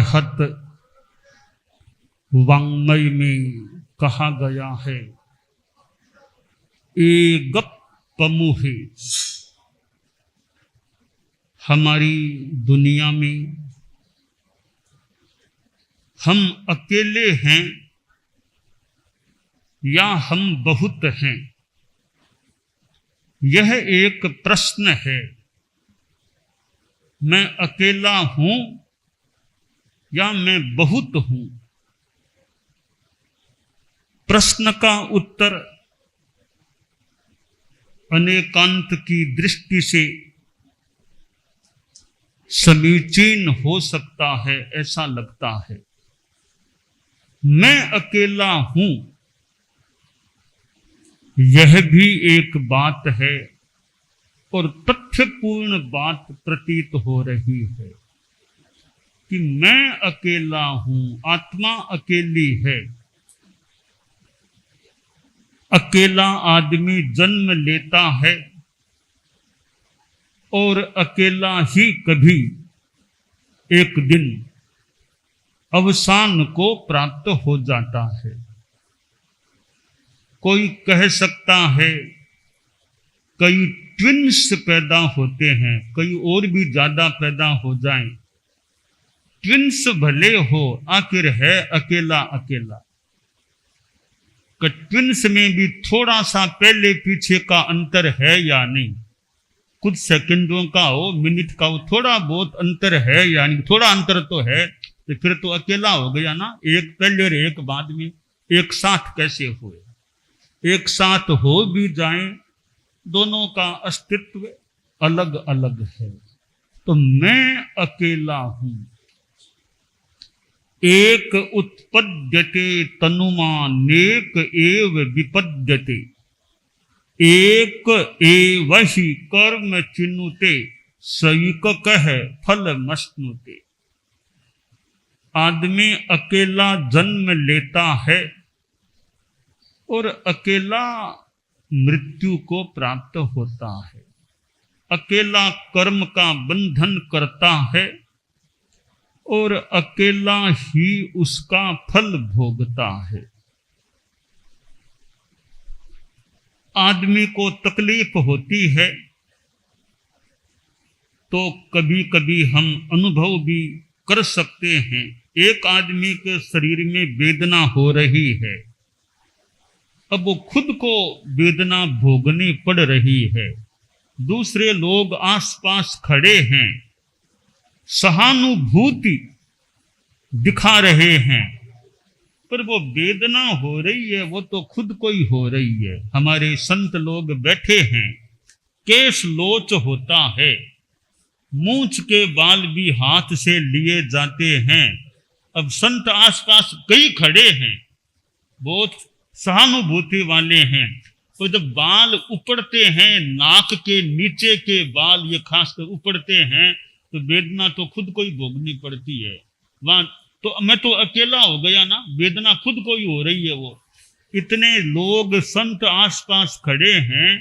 अरहत वाङ्मय में कहा गया है, एकपमुहे। हमारी दुनिया में हम अकेले हैं या हम बहुत हैं, यह एक प्रश्न है। मैं अकेला हूं या मैं बहुत हूं? प्रश्न का उत्तर अनेकांत की दृष्टि से समीचीन हो सकता है, ऐसा लगता है। मैं अकेला हूं, यह भी एक बात है और तथ्यपूर्ण बात प्रतीत हो रही है कि मैं अकेला हूं, आत्मा अकेली है। अकेला आदमी जन्म लेता है और अकेला ही कभी एक दिन अवसान को प्राप्त हो जाता है। कोई कह सकता है कई ट्विन्स पैदा होते हैं, कई और भी ज्यादा पैदा हो जाएं, ट्विन्स भले हो, आखिर है अकेला अकेला। ट्विन्स में भी थोड़ा सा पहले पीछे का अंतर है या नहीं, कुछ सेकंडों का हो, मिनट का हो, थोड़ा बहुत अंतर है या नहीं? थोड़ा अंतर तो है, तो फिर तो अकेला हो गया ना। एक पहले और एक बाद में एक साथ कैसे हुए? एक साथ हो भी जाएं, दोनों का अस्तित्व अलग अलग है। तो मैं अकेला हूं। एक उत्पद्यते तनुमानेक एव विपद्यते, एक एव ही कर्म चिनुते, सैक कह फल मश्नुते। आदमी अकेला जन्म लेता है और अकेला मृत्यु को प्राप्त होता है। अकेला कर्म का बंधन करता है और अकेला ही उसका फल भोगता है। आदमी को तकलीफ होती है तो कभी कभी हम अनुभव भी कर सकते हैं। एक आदमी के शरीर में वेदना हो रही है, अब वो खुद को वेदना भोगनी पड़ रही है। दूसरे लोग आसपास खड़े हैं, सहानुभूति दिखा रहे हैं, पर वो वेदना हो रही है वो तो खुद को ही हो रही है। हमारे संत लोग बैठे हैं, केश लोच होता है, मूंछ के बाल भी हाथ से लिए जाते हैं। अब संत आसपास कई खड़े हैं, बहुत सहानुभूति वाले हैं, तो जब बाल उपड़ते हैं, नाक के नीचे के बाल ये खासकर उपड़ते हैं, तो वेदना तो खुद को ही भोगनी पड़ती है। वहां तो मैं तो अकेला हो गया ना, वेदना खुद को ही हो रही है। वो इतने लोग संत आसपास खड़े हैं,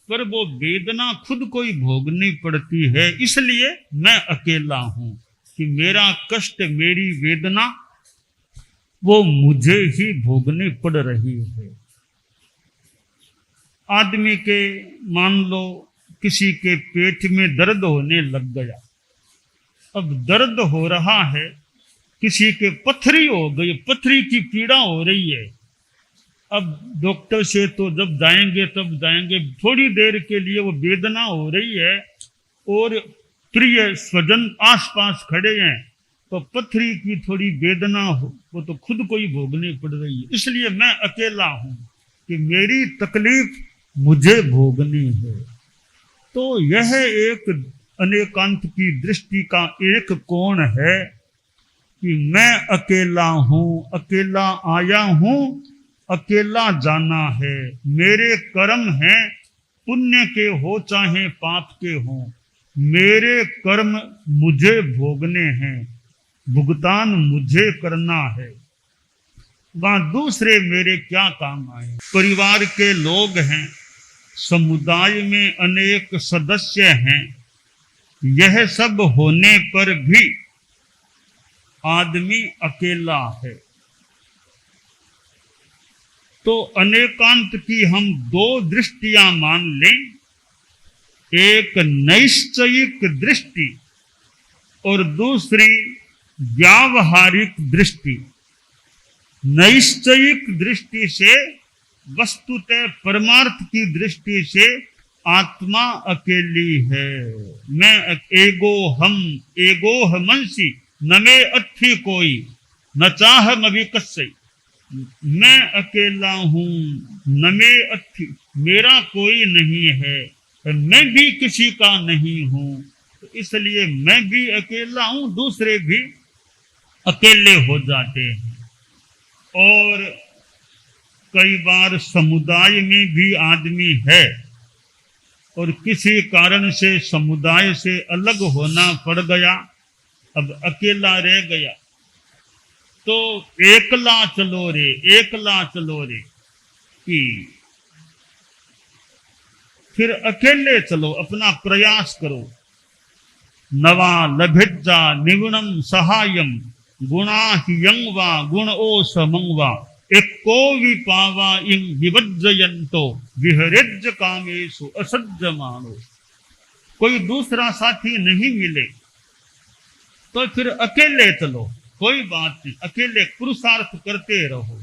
पर वो वेदना खुद को ही भोगनी पड़ती है। इसलिए मैं अकेला हूं कि मेरा कष्ट, मेरी वेदना वो मुझे ही भोगनी पड़ रही है। आदमी के मान लो किसी के पेट में दर्द होने लग गया, अब दर्द हो रहा है, किसी के पथरी हो गई, पथरी की पीड़ा हो रही है। अब डॉक्टर से तो जब जाएंगे तब जाएंगे, थोड़ी देर के लिए वो वेदना हो रही है और प्रिय स्वजन आसपास खड़े हैं, तो पथरी की थोड़ी वेदना हो वो तो खुद को ही भोगनी पड़ रही है। इसलिए मैं अकेला हूं कि मेरी तकलीफ मुझे भोगनी है। तो यह एक अनेकांत की दृष्टि का एक कोण है कि मैं अकेला हूं, अकेला आया हूं, अकेला जाना है। मेरे कर्म हैं, पुण्य के हो चाहे पाप के हो, मेरे कर्म मुझे भोगने हैं, भुगतान मुझे करना है। वहां दूसरे मेरे क्या काम आए? परिवार के लोग हैं, समुदाय में अनेक सदस्य हैं, यह सब होने पर भी आदमी अकेला है। तो अनेकांत की हम दो दृष्टियां मान लें, एक नैश्चयिक दृष्टि और दूसरी व्यावहारिक दृष्टि। नैश्चयिक दृष्टि से वस्तुतः परमार्थ की दृष्टि से आत्मा अकेली है। मैं एगो हम एगो हमंसी न में अथी कोई न चाह मभी कस्सई। मैं अकेला हूँ, न में अथी, मेरा कोई नहीं है, मैं भी किसी का नहीं हूँ, तो इसलिए मैं भी अकेला हूँ, दूसरे भी अकेले हो जाते हैं। और कई बार समुदाय में भी आदमी है और किसी कारण से समुदाय से अलग होना पड़ गया, अब अकेला रह गया, तो एकला चलो रे, एकला चलो रे कि फिर अकेले चलो, अपना प्रयास करो। नवा लभिज्जा निगुणम सहायम गुणा ही यंगवा गुण ओ समंगवा एको विपावा इन विवज्जयंतो विहरिज्ज कामेषु असज्जमानो। कोई दूसरा साथी नहीं मिले तो फिर अकेले चलो, कोई बात नहीं, अकेले पुरुषार्थ करते रहो।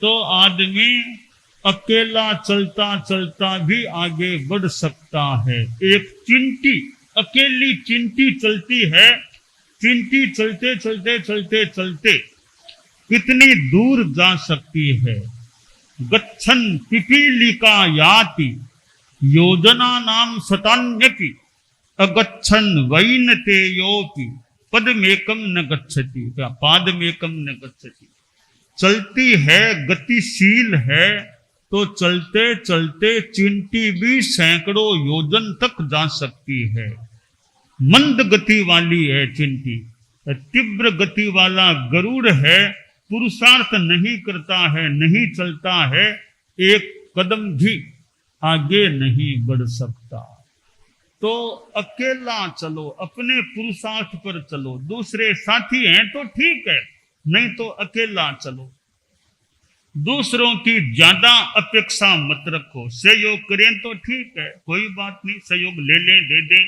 तो आदमी अकेला चलता चलता भी आगे बढ़ सकता है। एक चिंटी, अकेली चिंटी चलती है, चिंटी चलते चलते चलते चलते कितनी दूर जा सकती है। गच्छन पिपीलिका याति योजना नाम शतान्यपि अगच्छन वैनते योपि पदमेकम न गच्छति, पादमेकम न गच्छति। चलती है, गतिशील है, तो चलते चलते चिंटी भी सैकड़ों योजन तक जा सकती है। मंद गति वाली है चिंटी, तीव्र गति वाला गरुड़ है, पुरुषार्थ नहीं करता है, नहीं चलता है, एक कदम भी आगे नहीं बढ़ सकता। तो अकेला चलो, अपने पुरुषार्थ पर चलो, दूसरे साथी हैं तो ठीक है, नहीं तो अकेला चलो। दूसरों की ज्यादा अपेक्षा मत रखो, सहयोग करें तो ठीक है, कोई बात नहीं, सहयोग ले लें दे दें,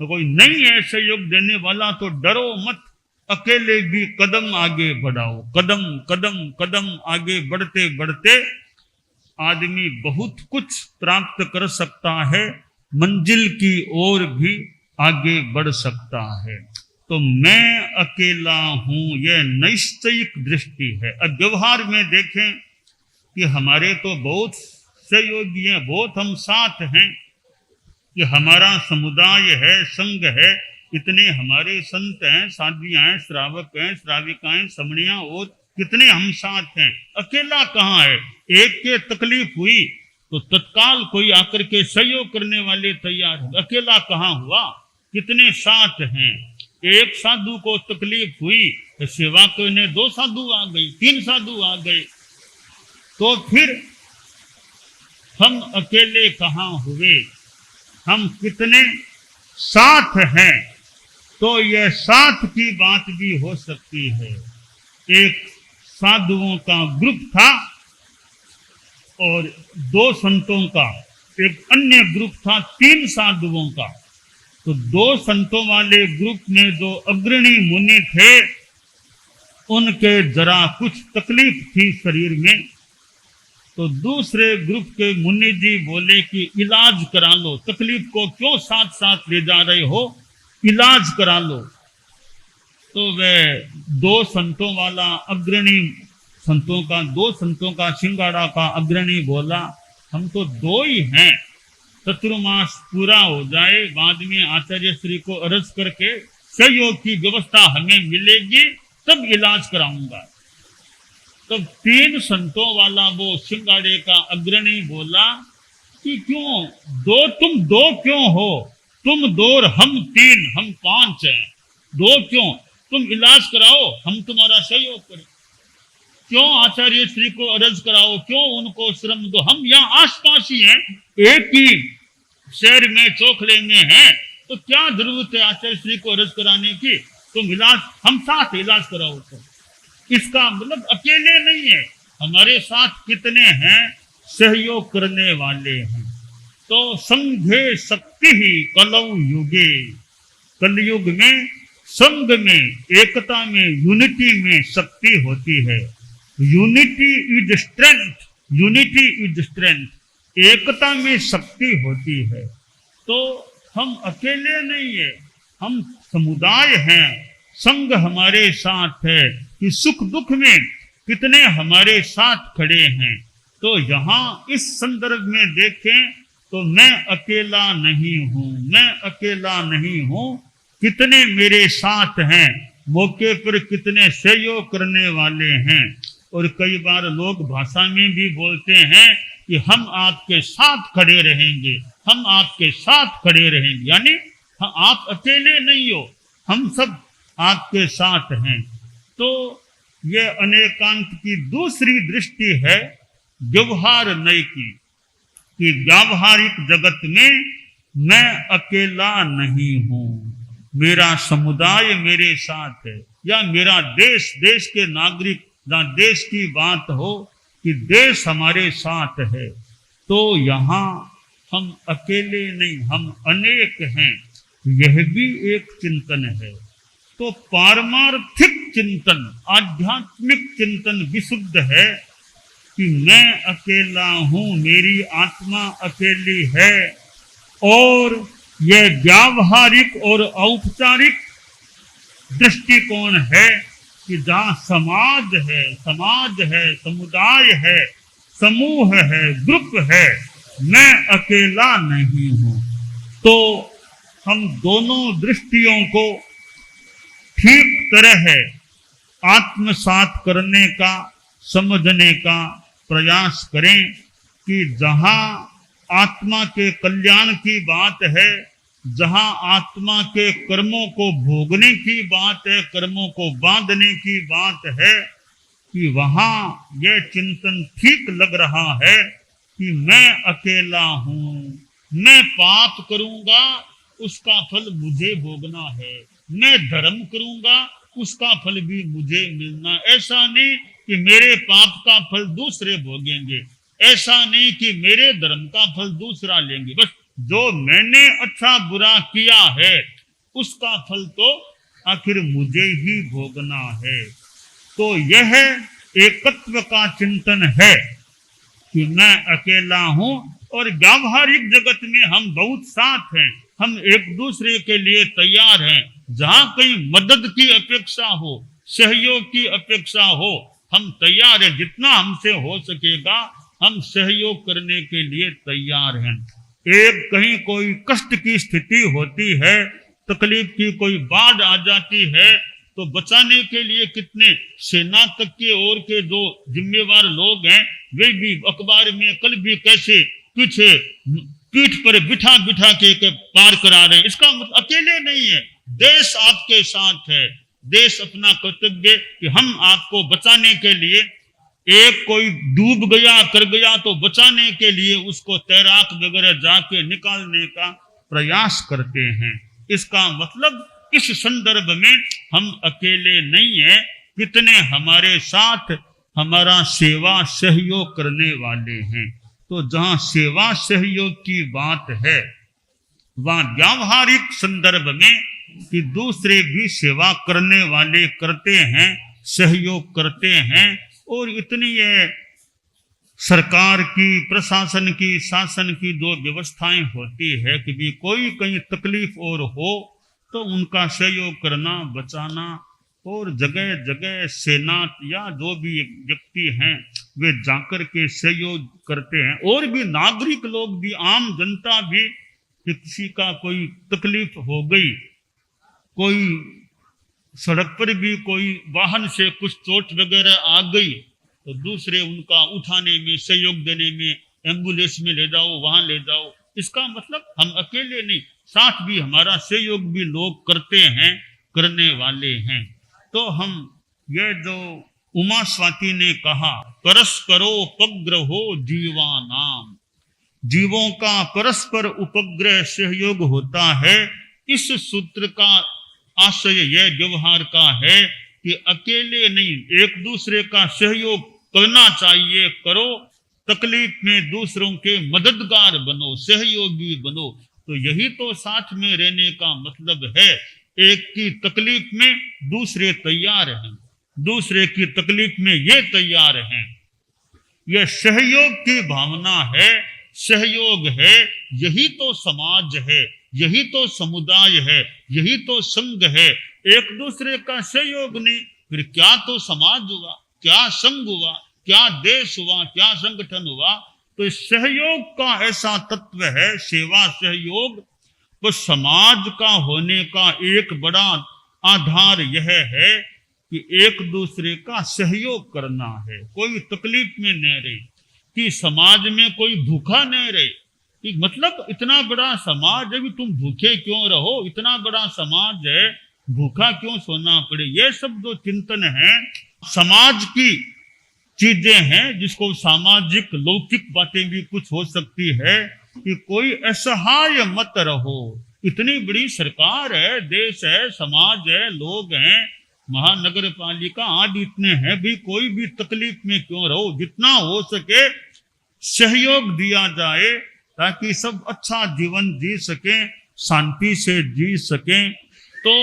तो कोई नहीं है सहयोग देने वाला तो डरो मत, अकेले भी कदम आगे बढ़ाओ। कदम कदम कदम आगे बढ़ते बढ़ते आदमी बहुत कुछ प्राप्त कर सकता है, मंजिल की ओर भी आगे बढ़ सकता है। तो मैं अकेला हूं, यह निश्चयिक दृष्टि है। अब व्यवहार में देखें कि हमारे तो बहुत सहयोगी हैं, बहुत हम साथ हैं, कि हमारा समुदाय है, संघ है, इतने हमारे संत हैं, साध्वियां हैं, श्रावक हैं, श्राविकाएं, समणियां, और कितने हम साथ हैं। अकेला कहाँ है? एक के तकलीफ हुई तो तत्काल कोई आकर के सहयोग करने वाले तैयार है, अकेला कहाँ हुआ? कितने साथ हैं। एक साधु को तकलीफ हुई तो सेवा करने 2 साधु आ गए, 3 साधु आ गए, तो फिर हम अकेले कहाँ हुए? हम कितने साथ हैं। तो यह साथ की बात भी हो सकती है। एक साधुओं का ग्रुप था और 2 संतों का, एक अन्य ग्रुप था 3 साधुओं का। तो 2 संतों वाले ग्रुप में जो अग्रणी मुनि थे, उनके जरा कुछ तकलीफ थी शरीर में, तो दूसरे ग्रुप के मुनि जी बोले कि इलाज करा लो, तकलीफ को क्यों साथ साथ ले जा रहे हो, इलाज करा लो। तो वह 2 संतों वाला अग्रणी, 2 संतों का सिंगाड़ा का अग्रणी बोला, हम तो 2 ही हैं, चतुर्मास पूरा हो जाए, बाद में आचार्य श्री को अर्ज करके सहयोग की व्यवस्था हमें मिलेगी, तब इलाज कराऊंगा। तब 3 संतों वाला वो सिंगाड़े का अग्रणी बोला कि क्यों तुम 2 क्यों हो? तुम 2 और हम 3, हम 5 हैं, 2 क्यों? तुम इलाज कराओ, हम तुम्हारा सहयोग करें। क्यों आचार्य श्री को अर्ज कराओ, क्यों उनको श्रम दो, हम यहाँ आसपास ही हैं, एक ही शहर में चोखले में हैं, तो क्या जरूरत है आचार्य श्री को अर्ज कराने की? तुम इलाज, हम साथ इलाज कराओ। तो इसका मतलब अकेले नहीं है, हमारे साथ कितने हैं सहयोग करने वाले हैं। तो संघे शक्ति ही कलौ युगे, कलयुग में संघ में, एकता में, यूनिटी में शक्ति होती है। Unity is strength, unity is strength, एकता में शक्ति होती है। तो हम अकेले नहीं है, हम समुदाय हैं, संघ हमारे साथ है कि सुख दुख में कितने हमारे साथ खड़े हैं। तो यहाँ इस संदर्भ में देखें तो मैं अकेला नहीं हूं, मैं अकेला नहीं हूं, कितने मेरे साथ हैं, मौके पर कितने सहयोग करने वाले हैं। और कई बार लोग भाषा में भी बोलते हैं कि हम आपके साथ खड़े रहेंगे, हम आपके साथ खड़े रहेंगे, यानी आप अकेले नहीं हो, हम सब आपके साथ हैं। तो ये अनेकांत की दूसरी दृष्टि है व्यवहार नय की, कि व्यावहारिक जगत में मैं अकेला नहीं हूं, मेरा समुदाय मेरे साथ है, या मेरा देश, देश के नागरिक, ना देश की बात हो कि देश हमारे साथ है। तो यहाँ हम अकेले नहीं, हम अनेक हैं, यह भी एक चिंतन है। तो पारमार्थिक चिंतन, आध्यात्मिक चिंतन विशुद्ध है कि मैं अकेला हूं, मेरी आत्मा अकेली है। और यह व्यावहारिक और औपचारिक दृष्टिकोण है कि जहाँ समाज है, समाज है, समुदाय है, समूह है, ग्रुप है, मैं अकेला नहीं हूं। तो हम दोनों दृष्टियों को ठीक तरह है आत्मसात करने का, समझने का प्रयास करें कि जहाँ आत्मा के कल्याण की बात है, जहाँ आत्मा के कर्मों को भोगने की बात है, कर्मों को बांधने की बात है, कि वहाँ यह चिंतन ठीक लग रहा है कि मैं अकेला हूँ, मैं पाप करूँगा उसका फल मुझे भोगना है, मैं धर्म करूँगा उसका फल भी मुझे मिलना। ऐसा नहीं कि मेरे पाप का फल दूसरे भोगेंगे, ऐसा नहीं कि मेरे धर्म का फल दूसरा लेंगे, बस जो मैंने अच्छा बुरा किया है उसका फल तो आखिर मुझे ही भोगना है। तो यह एकत्व का चिंतन है कि मैं अकेला हूं, और व्यावहारिक जगत में हम बहुत साथ हैं, हम एक दूसरे के लिए तैयार हैं। जहां कहीं मदद की अपेक्षा हो, सहयोग की अपेक्षा हो, हम तैयार हैं, जितना हमसे हो सकेगा हम सहयोग करने के लिए तैयार हैं। एक कहीं कोई कष्ट की स्थिति होती है, तकलीफ की कोई बाढ़ आ जाती है, तो बचाने के लिए कितने सेना तक के और के जो जिम्मेवार लोग हैं वे भी अखबार में कल भी कैसे पीछे पीठ पर बिठा बिठा के पार करा रहे हैं। इसका मतलब अकेले नहीं है, देश आपके साथ है, देश अपना कर्तव्य कि हम आपको बचाने के लिए, एक कोई डूब गया कर गया तो बचाने के लिए उसको तैराक वगैरह जाके निकालने का प्रयास करते हैं। इसका मतलब इस संदर्भ में हम अकेले नहीं हैं, कितने हमारे साथ हमारा सेवा सहयोग करने वाले हैं। तो जहाँ सेवा सहयोग की बात है वहाँ व्यावहारिक संदर्भ में कि दूसरे भी सेवा करने वाले करते हैं, सहयोग करते हैं। और इतनी ये सरकार की, प्रशासन की, शासन की जो व्यवस्थाएं होती है कि भी कोई कहीं तकलीफ और हो तो उनका सहयोग करना, बचाना, और जगह जगह सेना या जो भी व्यक्ति हैं वे जाकर के सहयोग करते हैं। और भी नागरिक लोग भी, आम जनता भी, किसी का कोई तकलीफ हो गई, कोई सड़क पर भी कोई वाहन से कुछ चोट वगैरह आ गई तो दूसरे उनका उठाने में, सहयोग देने में, एम्बुलेंस में ले जाओ, वहां ले जाओ। इसका मतलब हम अकेले नहीं, साथ भी हमारा सहयोग भी लोग करते हैं, करने वाले हैं। तो हम ये जो उमा स्वाति ने कहा परस्परो उपग्रहो जीवानाम, जीवों का परस्पर उपग्रह सहयोग होता है, इस सूत्र का आशय यह व्यवहार का है कि अकेले नहीं, एक दूसरे का सहयोग करना चाहिए, करो। तकलीफ में दूसरों के मददगार बनो, सहयोगी बनो। तो यही तो साथ में रहने का मतलब है। एक की तकलीफ में दूसरे तैयार हैं, दूसरे की तकलीफ में ये तैयार हैं। यह सहयोग की भावना है, सहयोग है। यही तो समाज है, यही तो समुदाय है, यही तो संघ है। एक दूसरे का सहयोग नहीं, फिर क्या तो समाज हुआ, क्या संघ हुआ, क्या देश हुआ, क्या संगठन हुआ। तो सहयोग का ऐसा तत्व है, सेवा सहयोग। तो समाज का होने का एक बड़ा आधार यह है कि एक दूसरे का सहयोग करना है, कोई तकलीफ में न रहे, कि समाज में कोई भूखा न रहे। कि मतलब इतना बड़ा समाज है, भी तुम भूखे क्यों रहो, इतना बड़ा समाज है, भूखा क्यों सोना पड़े। ये सब जो चिंतन है समाज की चीजें हैं, जिसको सामाजिक लौकिक बातें भी कुछ हो सकती है। कि कोई असहाय मत रहो, इतनी बड़ी सरकार है, देश है, समाज है, लोग हैं, महानगर पालिका आदि इतने हैं, भी कोई भी तकलीफ में क्यों रहो। जितना हो सके सहयोग दिया जाए, ताकि सब अच्छा जीवन जी सके, शांति से जी सके। तो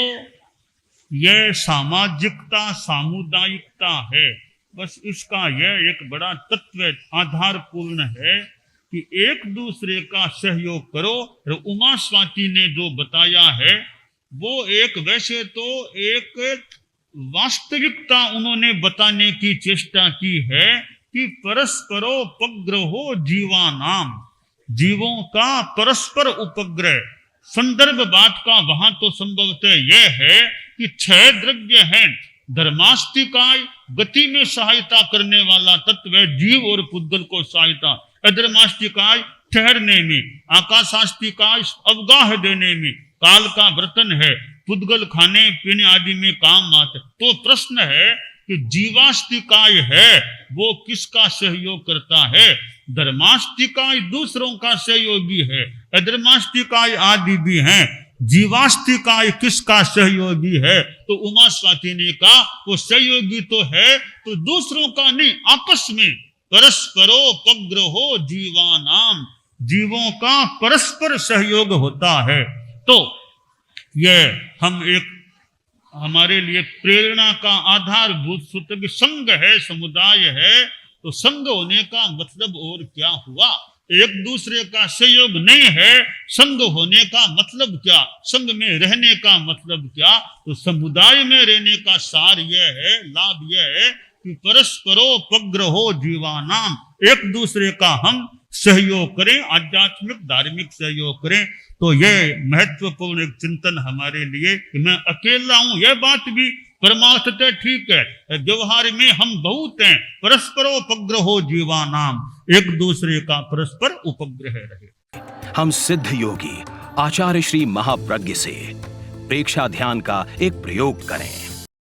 यह सामाजिकता, सामुदायिकता है। बस इसका यह एक बड़ा तत्व आधारपूर्ण है कि एक दूसरे का सहयोग करो। और उमा स्वाति ने जो बताया है वो एक, वैसे तो एक वास्तविकता उन्होंने बताने की चेष्टा की है कि परस्परोपग्रहो जीवानाम, जीवों का परस्पर उपग्रह। संदर्भ बात का वहां तो संभवतः यह है कि 6 द्रव्य हैं। धर्मास्तिकाय गति में सहायता करने वाला तत्व है, जीव और पुद्गल को सहायता। अधर्मास्तिकाय ठहरने में, आकाशास्तिकाय अवगाह देने में, काल का बर्तन है, पुद्गल खाने पीने आदि में काम आते। तो प्रश्न है कि जीवास्तिकाय है वो किसका सहयोग करता है। धर्मास्तिकाय दूसरों का सहयोगी है, अधर्मास्तिकाय आदि भी हैं, जीवास्तिकाय किसका सहयोगी है। तो उमा स्वाति ने कहा वो सहयोगी तो है, तो दूसरों का नहीं, आपस में परस्परोपग्रहो जीवानाम, जीवों का परस्पर सहयोग होता है। तो यह हम एक हमारे लिए प्रेरणा का आधारभूत सूत्र संघ है, समुदाय है। तो संघ होने का मतलब और क्या हुआ, एक दूसरे का सहयोग नहीं है, संघ होने का मतलब क्या, संघ में रहने का मतलब क्या। तो समुदाय में रहने का सार यह है, लाभ यह है कि परस्परोपग्रहो जीवानाम, एक दूसरे का हम सहयोग करें, आध्यात्मिक धार्मिक सहयोग करें। तो ये महत्वपूर्ण एक चिंतन हमारे लिए कि मैं अकेला हूं, यह बात भी परमार्थतः ठीक है, व्यवहार में हम बहुत हैं। परस्परोपग्रहो जीवानाम, एक दूसरे का परस्पर उपग्रह रहे। हम सिद्ध योगी आचार्य श्री महाप्रज्ञ से प्रेक्षा ध्यान का एक प्रयोग करें।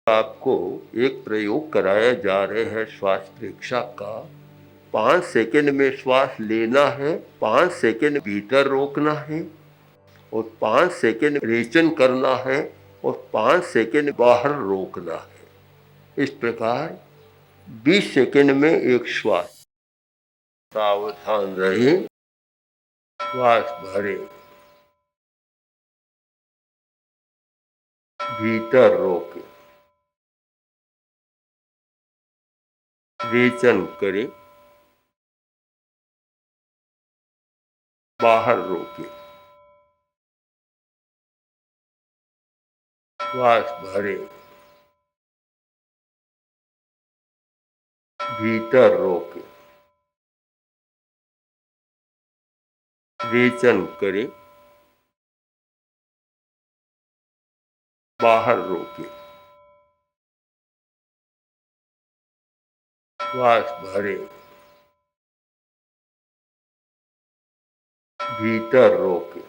आपको एक प्रयोग कराया जा रहे हैं श्वास प्रेक्षा का। 5 सेकंड में श्वास लेना है, 5 सेकंड भीतर रोकना है और 5 सेकंड रेचन करना है और 5 सेकंड बाहर रोकना है। इस प्रकार 20 सेकंड में एक श्वास। सावधान रहे, श्वास भरे, भीतर रोके, रेचन करें, बाहर रोके, श्वास भरे, भीतर रोके, रेचन करें, बाहर रोके, श्वास भरे, भीतर रोके,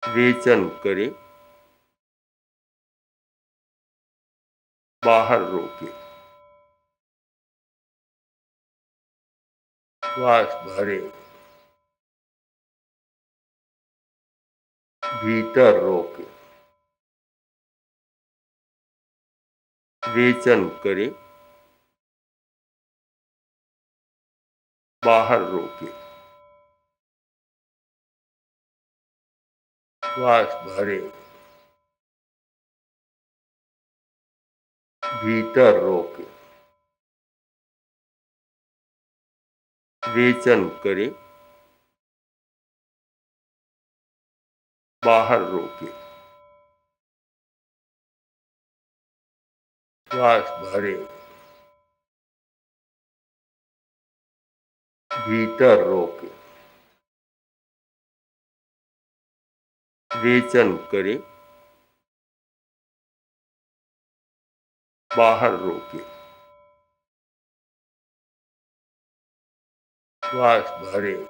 रेचन करें, बाहर रोके, श्वास भरे, भीतर रोके, रेचन करें, बाहर रोके, श्वास भरे, भीतर रोके, रेचन करें, बाहर रोके, श्वास भरे, भीतर रोके, रेचन करें, बाहर रोके, श्वास भरे।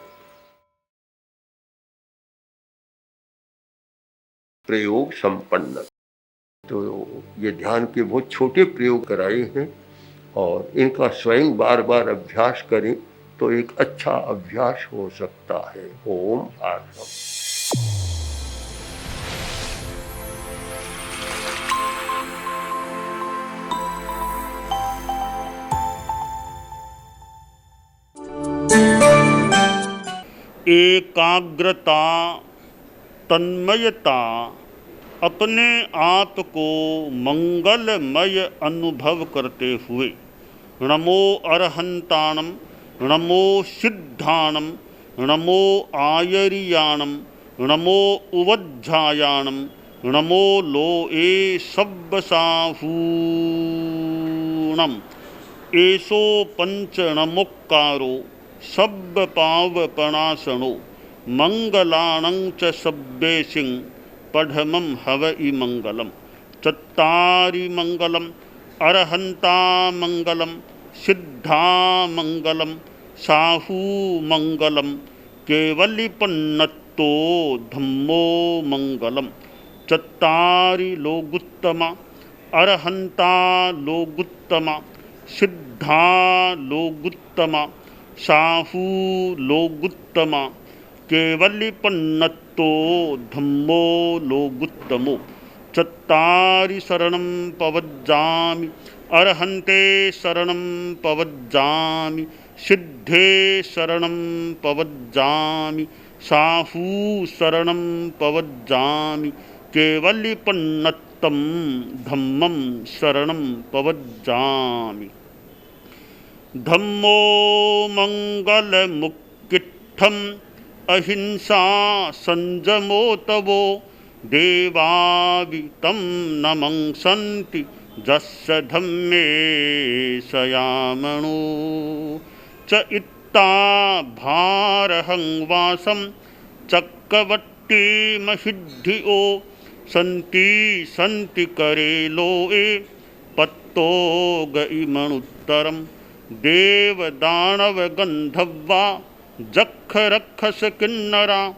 प्रयोग संपन्न। तो ये ध्यान के बहुत छोटे प्रयोग कराए हैं और इनका स्वयं बार बार अभ्यास करें तो एक अच्छा अभ्यास हो सकता है। ओम आत्मा। एकाग्रता, तन्मयता, अपने आप को मंगलमय अनुभव करते हुए नमो अरहंताणम, नमो सिद्धाणम, नमो आयरियाणम, नमो उवज्झायाणम, नमो लोए सब्बसाहूणम, एसो पंच नमोक्कारो सब्ब पावपणासनो मंगलाणं च सब्बेसिं पढ़मं हवइ मंगलम। चत्तारि मंगलम, अरहंता मंगलम, सिद्धा मंगलम, साहू मंगलम, केवलिपन्नत्तो धम्मो मंगलम। चत्तारि लोगुत्तमा, अरहंता लोगुत्तमा, सिद्धा लोगुत्तमा, साहू लोगुत्तमा, केवलिपन्नत्तो धम्मो लोगुत्तमो। चत्तारि शरणं पवज्जामि, अरहन्ते शरणं पवज्जामि, सिद्धे शरणं पवज्जामि, साहू शरणं पवज्जामि, केवलिपन्नत्तं धम्मं शरणं पवज्जामि। धम्मो मंगलमुक्किट्ठम् अहिंसा संजमो तवो देवावितं नमंसन्ति जस्य धम्मे सयामणो। च इत्ता भारहं वासं चक्रवट्टिमहिद्धियो सन्ति सन्ति करे लोए पत्तो गइमणुत्तरम्। देव दानव गंधर्वा जख रक्षस किन्नरा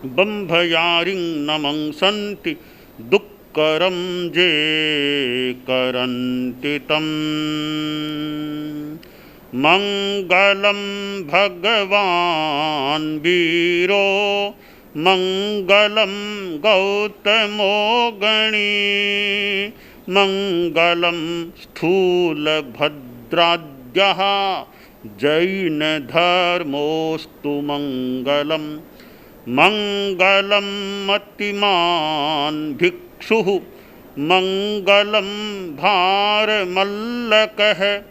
बंभयारिं नमंसन्ति दुक्करं जे करन्ति तम्। मंगलं भगवान् वीरो मंगलं गौतमो गणी मंगलं स्थूलभद्राद्यः जैन धर्मोस्तु मंगलम। मंगलम मतिमान् भिक्षुः मंगलम भारमल्लकः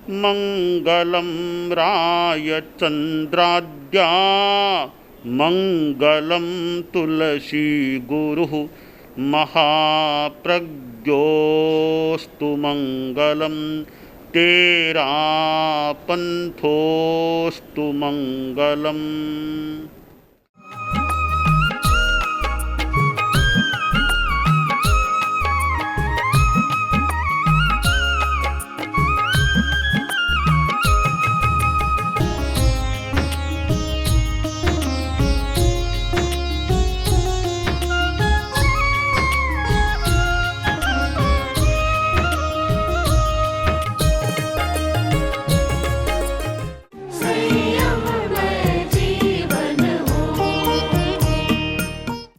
मंगलम रायचन्द्राद्या मंगलम तुलसी गुरुः महाप्रज्ञोस्तु मंगलम। तेरा पंथोस्तु मंगलम।